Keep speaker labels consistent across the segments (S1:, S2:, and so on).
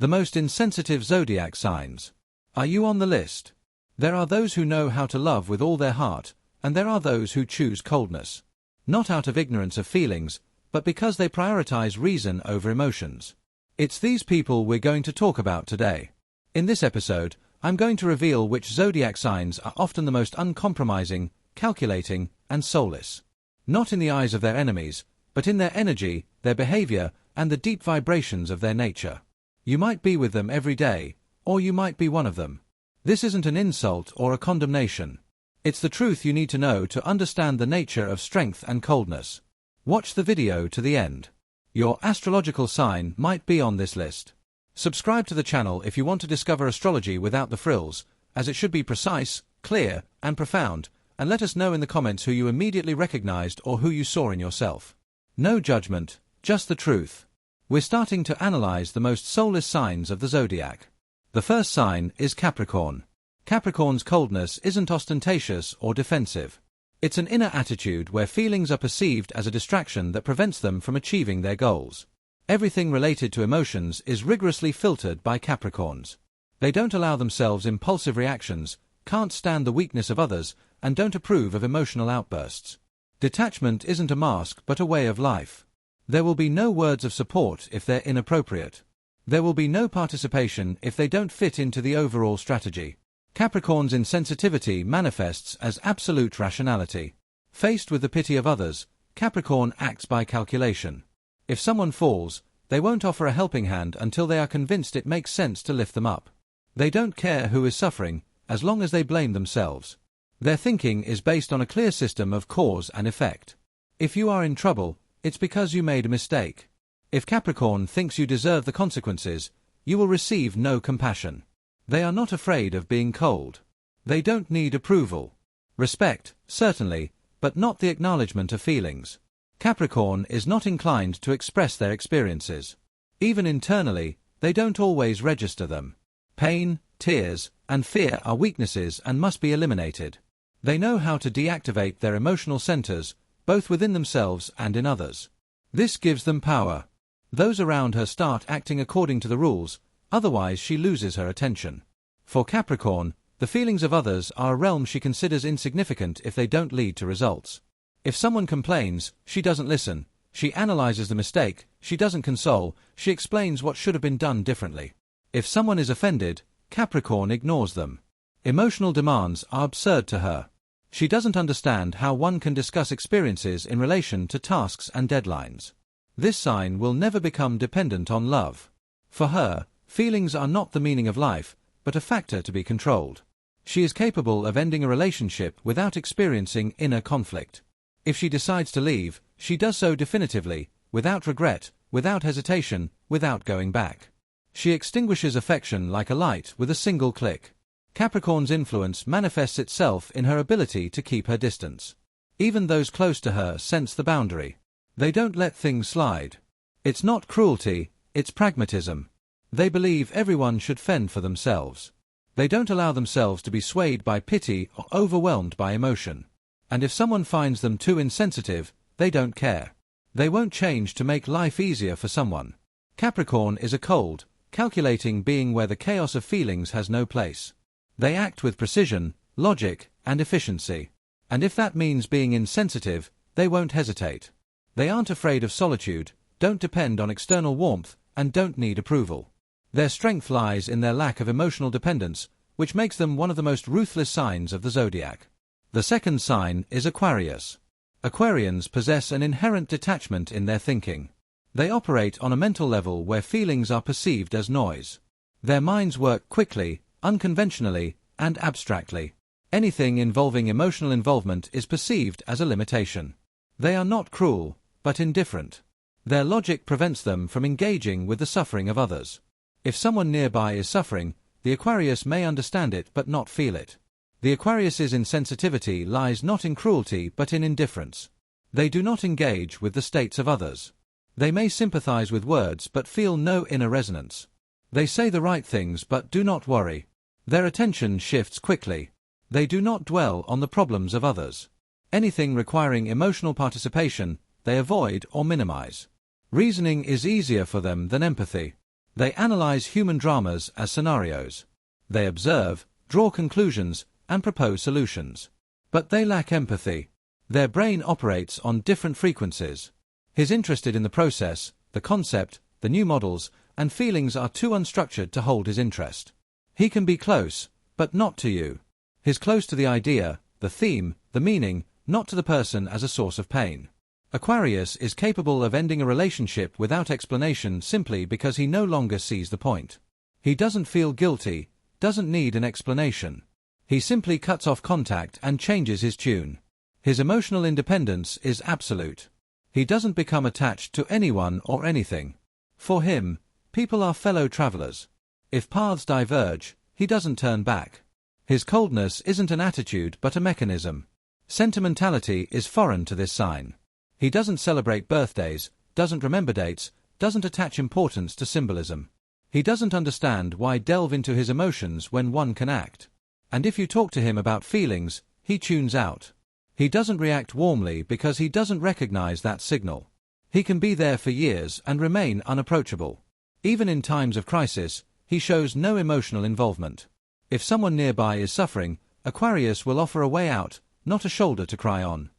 S1: The most insensitive zodiac signs. Are you on the list? There are those who know how to love with all their heart, and there are those who choose coldness. Not out of ignorance of feelings, but because they prioritize reason over emotions. It's these people we're going to talk about today. In this episode, I'm going to reveal which zodiac signs are often the most uncompromising, calculating, and soulless. Not in the eyes of their enemies, but in their energy, their behavior, and the deep vibrations of their nature. You might be with them every day, or you might be one of them. This isn't an insult or a condemnation. It's the truth you need to know to understand the nature of strength and coldness. Watch the video to the end. Your astrological sign might be on this list. Subscribe to the channel if you want to discover astrology without the frills, as it should be precise, clear, and profound, and let us know in the comments who you immediately recognized or who you saw in yourself. No judgment, just the truth. We're starting to analyze the most soulless signs of the zodiac. The first sign is Capricorn. Capricorn's coldness isn't ostentatious or defensive. It's an inner attitude where feelings are perceived as a distraction that prevents them from achieving their goals. Everything related to emotions is rigorously filtered by Capricorns. They don't allow themselves impulsive reactions, can't stand the weakness of others, and don't approve of emotional outbursts. Detachment isn't a mask but a way of life. There will be no words of support if they're inappropriate. There will be no participation if they don't fit into the overall strategy. Capricorn's insensitivity manifests as absolute rationality. Faced with the pity of others, Capricorn acts by calculation. If someone falls, they won't offer a helping hand until they are convinced it makes sense to lift them up. They don't care who is suffering, as long as they blame themselves. Their thinking is based on a clear system of cause and effect. If you are in trouble, it's because you made a mistake. If Capricorn thinks you deserve the consequences, you will receive no compassion. They are not afraid of being cold. They don't need approval. Respect, certainly, but not the acknowledgement of feelings. Capricorn is not inclined to express their experiences. Even internally, they don't always register them. Pain, tears, and fear are weaknesses and must be eliminated. They know how to deactivate their emotional centers, both within themselves and in others. This gives them power. Those around her start acting according to the rules, otherwise she loses her attention. For Capricorn, the feelings of others are a realm she considers insignificant if they don't lead to results. If someone complains, she doesn't listen. She analyzes the mistake, she doesn't console, she explains what should have been done differently. If someone is offended, Capricorn ignores them. Emotional demands are absurd to her. She doesn't understand how one can discuss experiences in relation to tasks and deadlines. This sign will never become dependent on love. For her, feelings are not the meaning of life, but a factor to be controlled. She is capable of ending a relationship without experiencing inner conflict. If she decides to leave, she does so definitively, without regret, without hesitation, without going back. She extinguishes affection like a light with a single click. Capricorn's influence manifests itself in her ability to keep her distance. Even those close to her sense the boundary. They don't let things slide. It's not cruelty, it's pragmatism. They believe everyone should fend for themselves. They don't allow themselves to be swayed by pity or overwhelmed by emotion. And if someone finds them too insensitive, they don't care. They won't change to make life easier for someone. Capricorn is a cold, calculating being where the chaos of feelings has no place. They act with precision, logic, and efficiency. And if that means being insensitive, they won't hesitate. They aren't afraid of solitude, don't depend on external warmth, and don't need approval. Their strength lies in their lack of emotional dependence, which makes them one of the most ruthless signs of the zodiac. The second sign is Aquarius. Aquarians possess an inherent detachment in their thinking. They operate on a mental level where feelings are perceived as noise. Their minds work quickly, unconventionally, and abstractly. Anything involving emotional involvement is perceived as a limitation. They are not cruel, but indifferent. Their logic prevents them from engaging with the suffering of others. If someone nearby is suffering, the Aquarius may understand it but not feel it. The Aquarius's insensitivity lies not in cruelty but in indifference. They do not engage with the states of others. They may sympathize with words but feel no inner resonance. They say the right things but do not worry. Their attention shifts quickly. They do not dwell on the problems of others. Anything requiring emotional participation, they avoid or minimize. Reasoning is easier for them than empathy. They analyze human dramas as scenarios. They observe, draw conclusions, and propose solutions. But they lack empathy. Their brain operates on different frequencies. He's interested in the process, the concept, the new models, and feelings are too unstructured to hold his interest. He can be close, but not to you. He's close to the idea, the theme, the meaning, not to the person as a source of pain. Aquarius is capable of ending a relationship without explanation simply because he no longer sees the point. He doesn't feel guilty, doesn't need an explanation. He simply cuts off contact and changes his tune. His emotional independence is absolute. He doesn't become attached to anyone or anything. For him, people are fellow travelers. If paths diverge, he doesn't turn back. His coldness isn't an attitude but a mechanism. Sentimentality is foreign to this sign. He doesn't celebrate birthdays, doesn't remember dates, doesn't attach importance to symbolism. He doesn't understand why delve into his emotions when one can act. And if you talk to him about feelings, he tunes out. He doesn't react warmly because he doesn't recognize that signal. He can be there for years and remain unapproachable. Even in times of crisis, he shows no emotional involvement. If someone nearby is suffering, Aquarius will offer a way out, not a shoulder to cry on.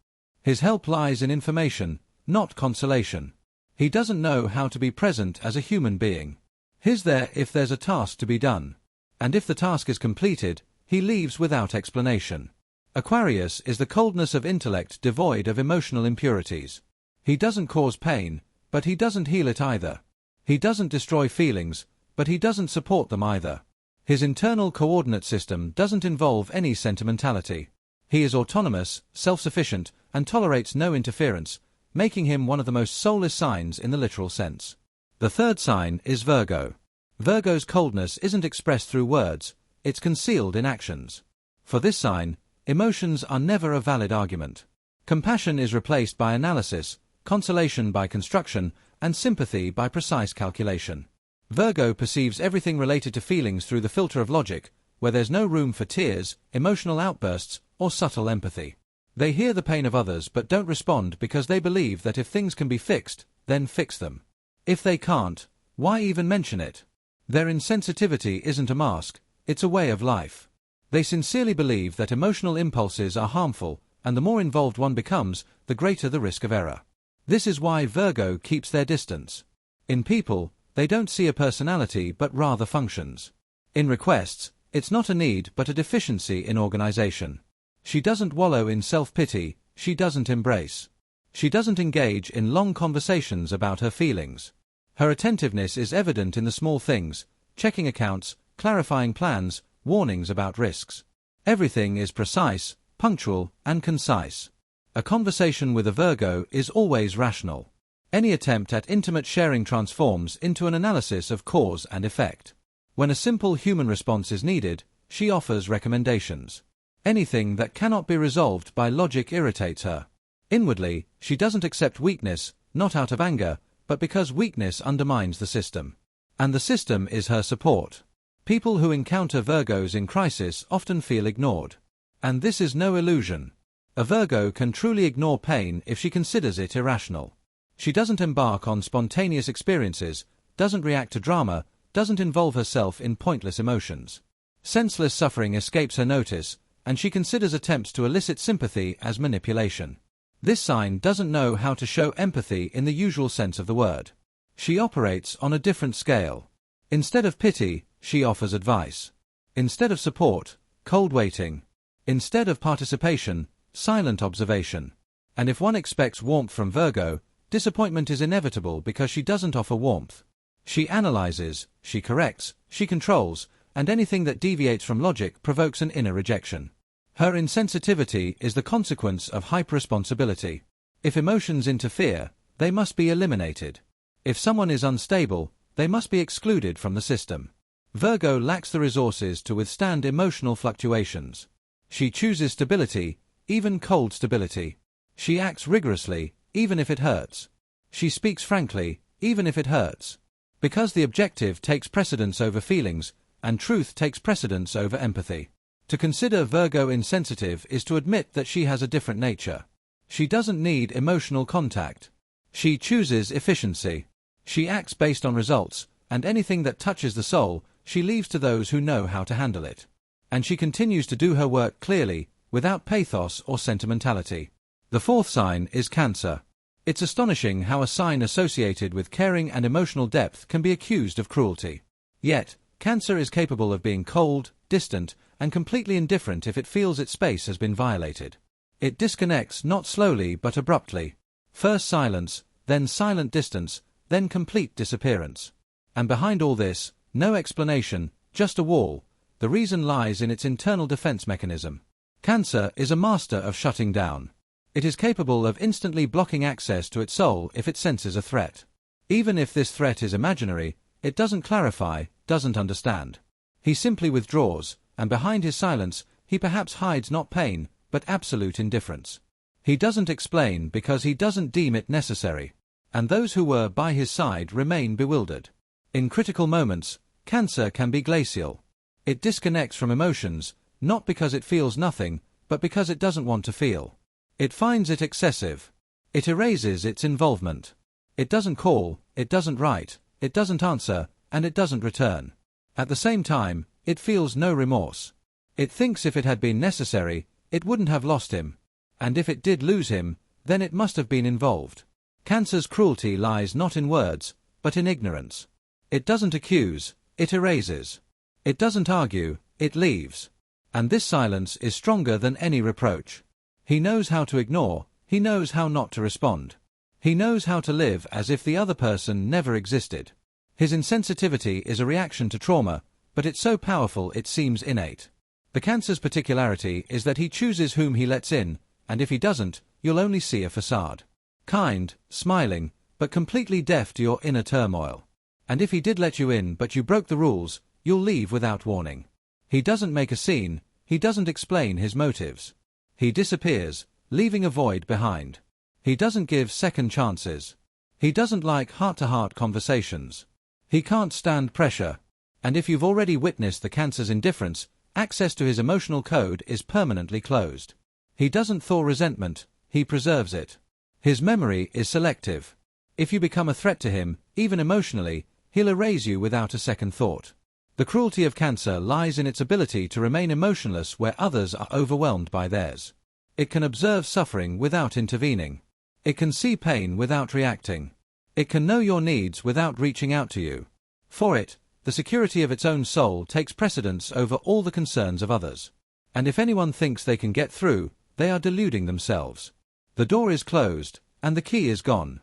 S1: His help lies in information, not consolation. He doesn't know how to be present as a human being. He's there if there's a task to be done. And if the task is completed, he leaves without explanation. Aquarius is the coldness of intellect devoid of emotional impurities. He doesn't cause pain, but he doesn't heal it either. He doesn't destroy feelings, but he doesn't support them either. His internal coordinate system doesn't involve any sentimentality. He is autonomous, self-sufficient, and tolerates no interference, making him one of the most soulless signs in the literal sense. The third sign is Virgo. Virgo's coldness isn't expressed through words, it's concealed in actions. For this sign, emotions are never a valid argument. Compassion is replaced by analysis, consolation by construction, and sympathy by precise calculation. Virgo perceives everything related to feelings through the filter of logic, where there's no room for tears, emotional outbursts, or subtle empathy. They hear the pain of others but don't respond because they believe that if things can be fixed, then fix them. If they can't, why even mention it? Their insensitivity isn't a mask, it's a way of life. They sincerely believe that emotional impulses are harmful, and the more involved one becomes, the greater the risk of error. This is why Virgo keeps their distance. In people, they don't see a personality but rather functions. In requests, it's not a need but a deficiency in organization. She doesn't wallow in self-pity, she doesn't embrace. She doesn't engage in long conversations about her feelings. Her attentiveness is evident in the small things, checking accounts, clarifying plans, warnings about risks. Everything is precise, punctual, and concise. A conversation with a Virgo is always rational. Any attempt at intimate sharing transforms into an analysis of cause and effect. When a simple human response is needed, she offers recommendations. Anything that cannot be resolved by logic irritates her. Inwardly, she doesn't accept weakness, not out of anger, but because weakness undermines the system. And the system is her support. People who encounter Virgos in crisis often feel ignored. And this is no illusion. A Virgo can truly ignore pain if she considers it irrational. She doesn't embark on spontaneous experiences, doesn't react to drama, doesn't involve herself in pointless emotions. Senseless suffering escapes her notice, and she considers attempts to elicit sympathy as manipulation. This sign doesn't know how to show empathy in the usual sense of the word. She operates on a different scale. Instead of pity, she offers advice. Instead of support, cold waiting. Instead of participation, silent observation. And if one expects warmth from Virgo, disappointment is inevitable because she doesn't offer warmth. She analyzes, she corrects, she controls, and anything that deviates from logic provokes an inner rejection. Her insensitivity is the consequence of hyperresponsibility. If emotions interfere, they must be eliminated. If someone is unstable, they must be excluded from the system. Virgo lacks the resources to withstand emotional fluctuations. She chooses stability, even cold stability. She acts rigorously, even if it hurts. She speaks frankly, even if it hurts. Because the objective takes precedence over feelings, and truth takes precedence over empathy. To consider Virgo insensitive is to admit that she has a different nature. She doesn't need emotional contact. She chooses efficiency. She acts based on results, and anything that touches the soul, she leaves to those who know how to handle it. And she continues to do her work clearly, without pathos or sentimentality. The fourth sign is Cancer. It's astonishing how a sign associated with caring and emotional depth can be accused of cruelty. Yet, Cancer is capable of being cold, distant, and completely indifferent if it feels its space has been violated. It disconnects not slowly but abruptly. First silence, then silent distance, then complete disappearance. And behind all this, no explanation, just a wall. The reason lies in its internal defense mechanism. Cancer is a master of shutting down. It is capable of instantly blocking access to its soul if it senses a threat. Even if this threat is imaginary, it doesn't clarify, doesn't understand. He simply withdraws, and behind his silence, he perhaps hides not pain, but absolute indifference. He doesn't explain because he doesn't deem it necessary. And those who were by his side remain bewildered. In critical moments, Cancer can be glacial. It disconnects from emotions, not because it feels nothing, but because it doesn't want to feel. It finds it excessive. It erases its involvement. It doesn't call, it doesn't write, it doesn't answer, and it doesn't return. At the same time, it feels no remorse. It thinks if it had been necessary, it wouldn't have lost him. And if it did lose him, then it must have been involved. Cancer's cruelty lies not in words, but in ignorance. It doesn't accuse, it erases. It doesn't argue, it leaves. And this silence is stronger than any reproach. He knows how to ignore, he knows how not to respond. He knows how to live as if the other person never existed. His insensitivity is a reaction to trauma, but it's so powerful it seems innate. The Cancer's particularity is that he chooses whom he lets in, and if he doesn't, you'll only see a facade. Kind, smiling, but completely deaf to your inner turmoil. And if he did let you in but you broke the rules, you'll leave without warning. He doesn't make a scene, he doesn't explain his motives. He disappears, leaving a void behind. He doesn't give second chances. He doesn't like heart-to-heart conversations. He can't stand pressure. And if you've already witnessed the Cancer's indifference, access to his emotional code is permanently closed. He doesn't thaw resentment, he preserves it. His memory is selective. If you become a threat to him, even emotionally, he'll erase you without a second thought. The cruelty of Cancer lies in its ability to remain emotionless where others are overwhelmed by theirs. It can observe suffering without intervening. It can see pain without reacting. It can know your needs without reaching out to you. For it, the security of its own soul takes precedence over all the concerns of others. And if anyone thinks they can get through, they are deluding themselves. The door is closed, and the key is gone.